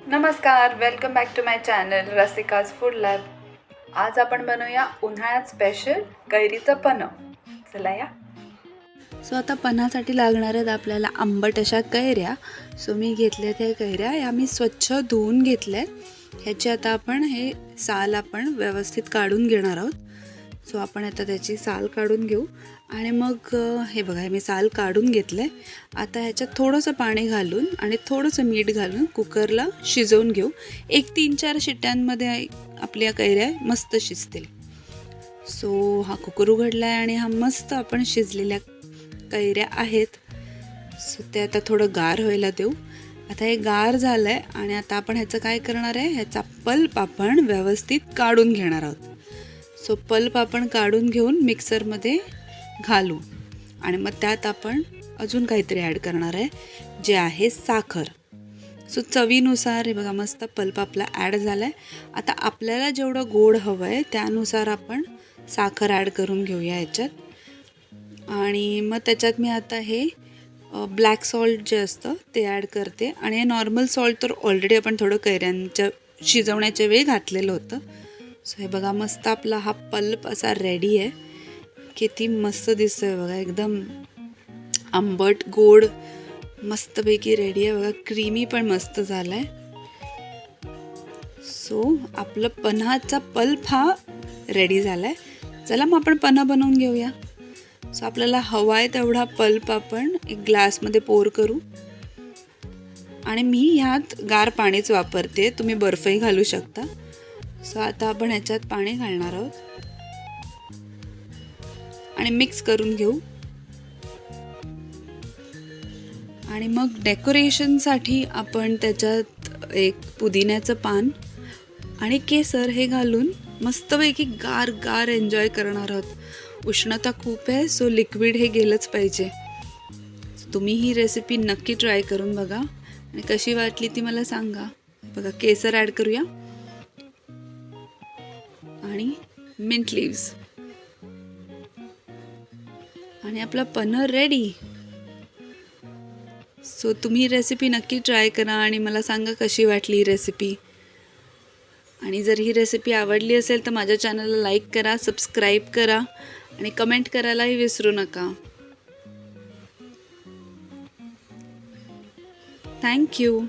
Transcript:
नमस्कार, welcome back to my channel Rasika's food lab. आज आपण बनवूया उन्हाळ्यात स्पेशल कैरीचं पन्ह. चला या. आता पन्हासाठी लागणार आहेत आपल्याला आंबट अशा कैऱ्या. मी घेतल्या त्या कैऱ्या या मी स्वच्छ धुवून घेतल्या. ह्याची आता आपण हे साल आपण व्यवस्थित काढून घेणार आहोत. आपण आता त्याची साल काढून घेऊ आणि मग हे बघा मी साल काढून घेतले. आता ह्याच्यात थोडंसं पाणी घालून आणि थोडंसं मीठ घालून कुकरला शिजवून घेऊ. 1-3-4 शिट्ट्यांमध्ये आपल्या कैऱ्या मस्त शिजतील. हा कुकर उघडला आहे आणि हा मस्त आपण शिजलेल्या कैऱ्या आहेत. ते आता थोडं गार व्हायला देऊ. आता हे गार झालं आहे आणि आता आपण ह्याचं काय करणार आहे, ह्याचा पल्प आपण व्यवस्थित काढून घेणार आहोत. पल्प आपण काढून घेऊन मिक्सरमध्ये घालू आणि मग त्यात आपण अजून काहीतरी ॲड करणार आहे, जे आहे साखर. चवीनुसार हे बघा मस्त पल्प आपला ॲड झाला आहे. आता आपल्याला जेवढं गोड हवं आहे त्यानुसार आपण साखर ॲड करून घेऊया ह्याच्यात. आणि मग त्याच्यात मी आता हे ब्लॅक सॉल्ट जे असतं ते ॲड करते. आणि हे नॉर्मल सॉल्ट तर ऑलरेडी आपण थोडं कैऱ्यांच्या शिजवण्याच्या वेळी घातलेलं होतं. हे बघा मस्त आपला हा पल्प असा रेडी आहे. किती मस्त दिसतोय बघा, एकदम आंबट गोड मस्तपैकी रेडी आहे बघा. क्रीमी पण मस्त झाला आहे. आपलं पन्हाचा पल्प हा रेडी झाला आहे. चला मग आपण पन्हा बनवून घेऊया. आपल्याला हवा आहे तेवढा पल्प आपण एक ग्लासमध्ये पोर करू आणि मी ह्यात गार पाणीच वापरते, तुम्ही बर्फही घालू शकता. आता आपण ह्याच्यात पाणी घालणार आहोत आणि मिक्स करून घेऊ. आणि मग डेकोरेशनसाठी आपण त्याच्यात एक पुदिन्याचं पान आणि केसर हे घालून मस्तपैकी गार गार एन्जॉय करणार आहोत. उष्णता खूप आहे, लिक्विड हे गेलंच पाहिजे. तुम्ही ही रेसिपी नक्की ट्राय करून बघा आणि कशी वाटली ती मला सांगा. बघा केसर ॲड करूया आणि मिंट लीव्स आणि आपला पन्ह रेडी. तुम्ही रेसिपी नक्की ट्राय करा आणि मला सांगा कशी वाटली ही रेसिपी. आणि जर ही रेसिपी आवडली असेल तर माझ्या चॅनलला लाईक करा, सबस्क्राईब करा आणि कमेंट करायलाही विसरू नका. थँक्यू.